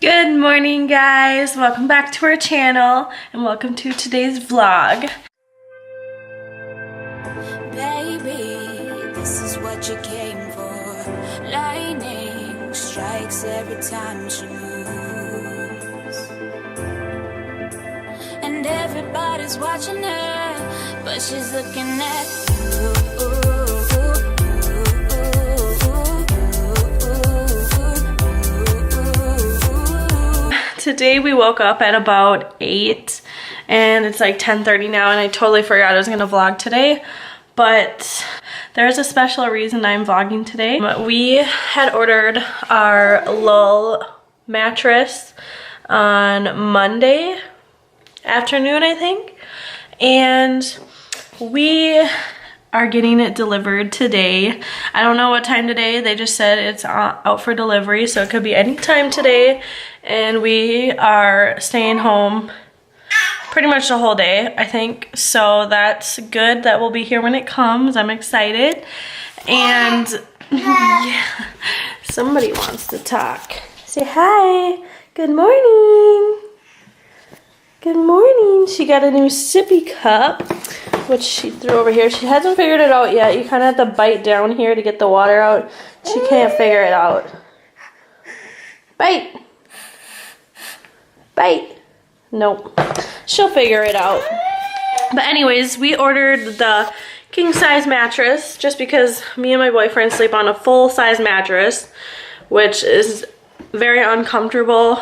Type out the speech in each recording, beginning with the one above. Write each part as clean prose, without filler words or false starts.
Good morning, guys. Welcome back to our channel and welcome to today's vlog. Baby, this is what you came for. Lightning strikes every time she moves, and everybody's watching her, but she's looking at you. Today we woke up at about 8 and it's like 10:30 now, and I totally forgot I was gonna vlog today, but there's a special reason I'm vlogging today. We had ordered our LULL mattress on Monday afternoon, I think, and we are getting it delivered today. I don't know what time today. They just said it's out for delivery, so it could be any time today. And we are staying home pretty much the whole day, I think. So that's good that we'll be here when it comes. I'm excited. And yeah, somebody wants to talk. Say hi. Good morning. Good morning. She got a new sippy cup, which she threw over here. She hasn't figured it out yet. You kind of have to bite down here to get the water out. She can't figure it out. Bite. Bite. Nope. She'll figure it out. But anyways, we ordered the king size mattress just because me and my boyfriend sleep on a full size mattress, which is very uncomfortable.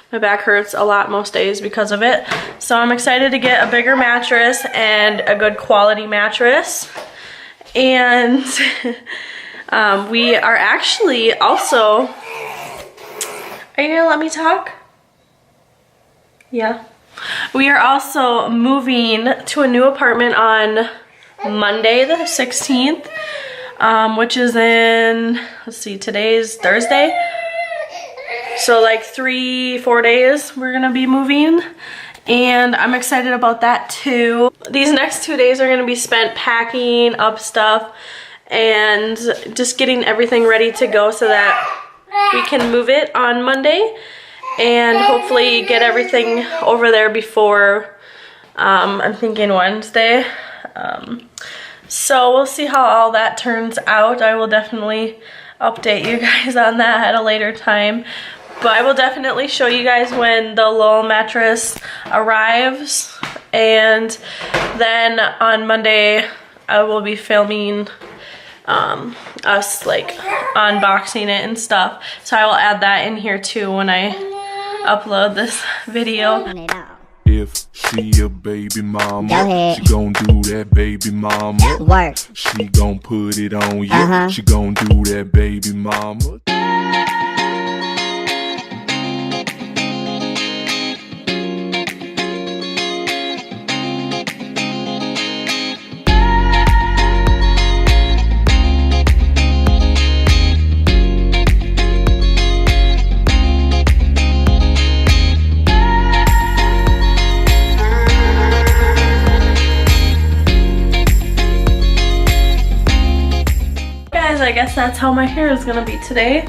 My back hurts a lot most days because of it. So I'm excited to get a bigger mattress and a good quality mattress. And we are actually also, are you gonna let me talk? Yeah. We are also moving to a new apartment on Monday the 16th, which is in, let's see, today's Thursday. So like 3-4 days we're gonna be moving, and I'm excited about that too. These next 2 days are gonna be spent packing up stuff and just getting everything ready to go so that we can move it on Monday and hopefully get everything over there before, I'm thinking Wednesday. So we'll see how all that turns out. I will definitely update you guys on that at a later time. But I will definitely show you guys when the LULL mattress arrives, and then on Monday I will be filming us like unboxing it and stuff. So I will add that in here too when I upload this video. If she a baby mama, she gon' do that baby mama. Work. She gon' put it on you. She gon' do that baby mama. I guess that's how my hair is gonna be today.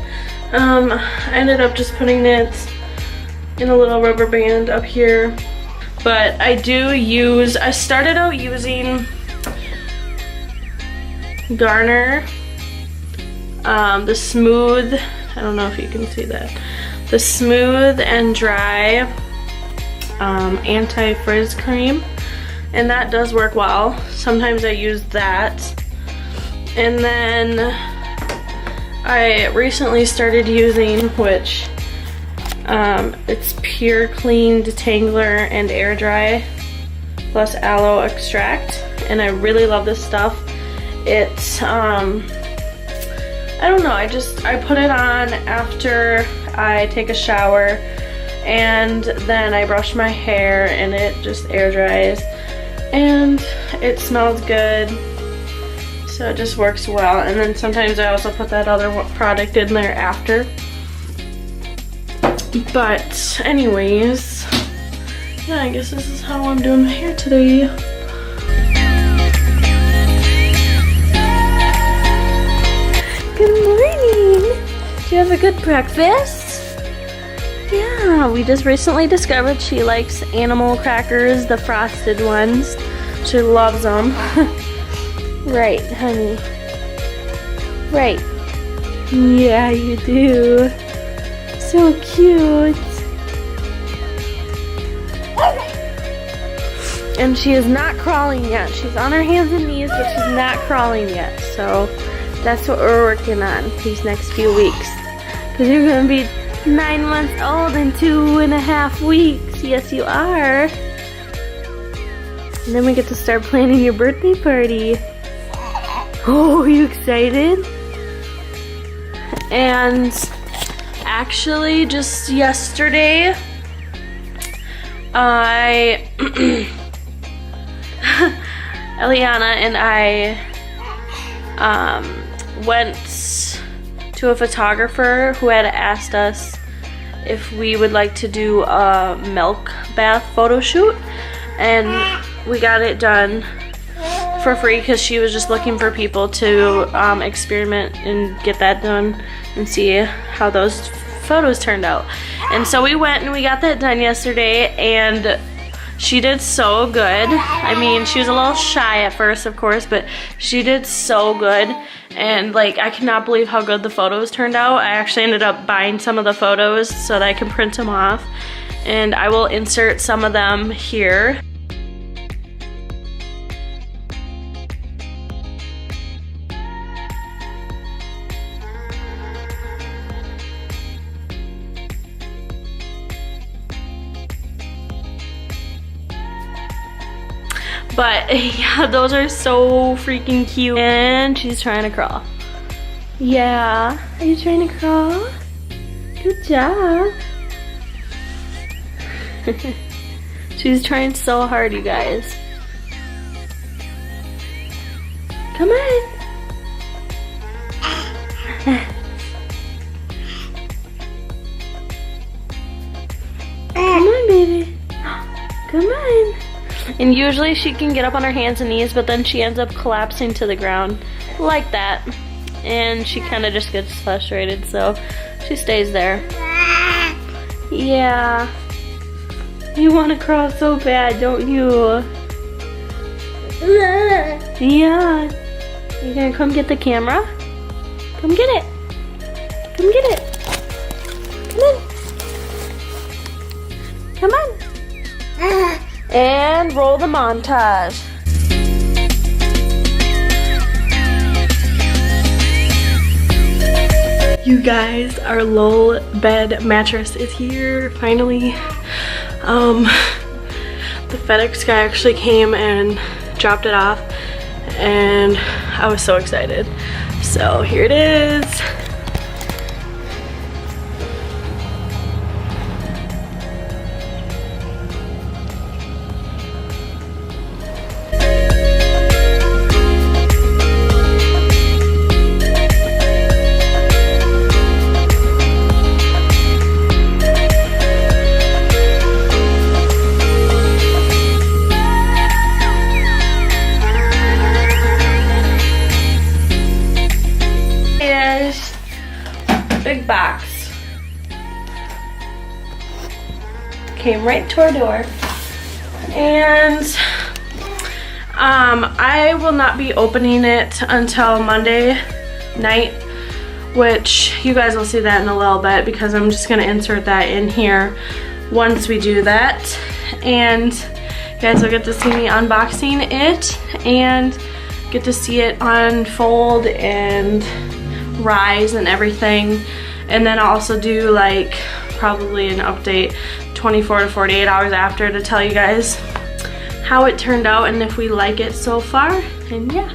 I ended up just putting it in a little rubber band up here, but I started out using Garner, the smooth, I don't know if you can see that, the smooth and dry anti-frizz cream, and that does work well. Sometimes I use that. And then I recently started using, which it's Pure Clean Detangler and Air Dry plus aloe extract, and I really love this stuff. It's I don't know, I put it on after I take a shower, and then I brush my hair and it just air dries, and it smells good. So it just works well. And then sometimes I also put that other product in there after. But anyways, yeah, I guess this is how I'm doing my hair today. Good morning. Did you have a good breakfast? Yeah, we just recently discovered she likes animal crackers, the frosted ones. She loves them. Right, honey. Right. Yeah, you do. So cute. And she is not crawling yet. She's on her hands and knees, but she's not crawling yet. So that's what we're working on these next few weeks. Because you're going to be 9 months old in 2.5 weeks. Yes, you are. And then we get to start planning your birthday party. Oh, are you excited? And actually, just yesterday, Eliana and I went to a photographer who had asked us if we would like to do a milk bath photo shoot, and we got it done for free because she was just looking for people to experiment and get that done and see how those photos turned out. And so we went and we got that done yesterday, and she did so good. I mean, she was a little shy at first, of course, but she did so good. And like, I cannot believe how good the photos turned out. I actually ended up buying some of the photos so that I can print them off, and I will insert some of them here. But yeah, those are so freaking cute. And she's trying to crawl. Yeah, are you trying to crawl? Good job. She's trying so hard, you guys. Come on. Come on, baby. Come on. And usually she can get up on her hands and knees, but then she ends up collapsing to the ground like that. And she kind of just gets frustrated, so she stays there. Yeah. You want to crawl so bad, don't you? Yeah. You gonna come get the camera? Come get it. Come get it. Come on. Come on. And roll the montage. You guys, our LULL bed mattress is here, finally. The FedEx guy actually came and dropped it off, and I was so excited. So here it is. Big box. Came right to our door. And I will not be opening it until Monday night, which you guys will see that in a little bit because I'm just gonna insert that in here once we do that. And you guys will get to see me unboxing it and get to see it unfold and rise and everything. And then I'll also do like probably an update 24 to 48 hours after to tell you guys how it turned out and if we like it so far. And yeah.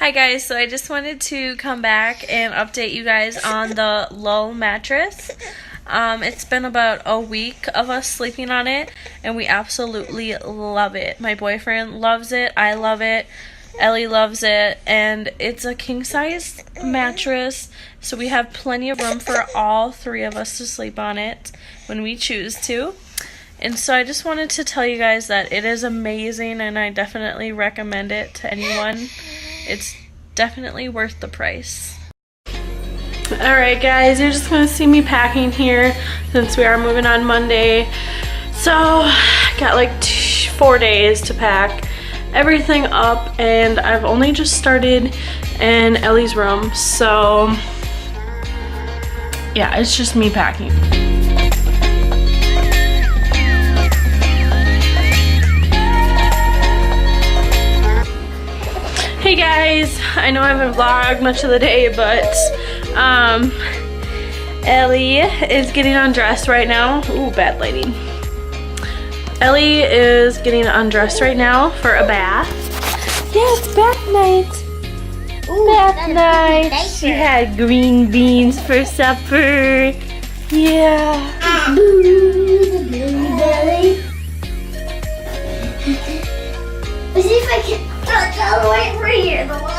Hi guys, so I just wanted to come back and update you guys on the LULL mattress. It's been about a week of us sleeping on it and we absolutely love it. My boyfriend loves it, I love it, Ellie loves it, and it's a king size mattress, so we have plenty of room for all three of us to sleep on it when we choose to. And so I just wanted to tell you guys that it is amazing and I definitely recommend it to anyone. It's definitely worth the price. Alright guys, you're just going to see me packing here since we are moving on Monday. So, got like 4 days to pack everything up and I've only just started in Ellie's room. So, yeah, it's just me packing. Hey guys, I know I haven't vlogged much of the day, but Ellie is getting undressed right now. Ooh, bad lighting. Ellie is getting undressed right now for a bath. Yeah, it's bath night. Ooh, Bath night. She had green beans for supper. Yeah. The blue belly. Let's see if I can touch all the way over here. The line.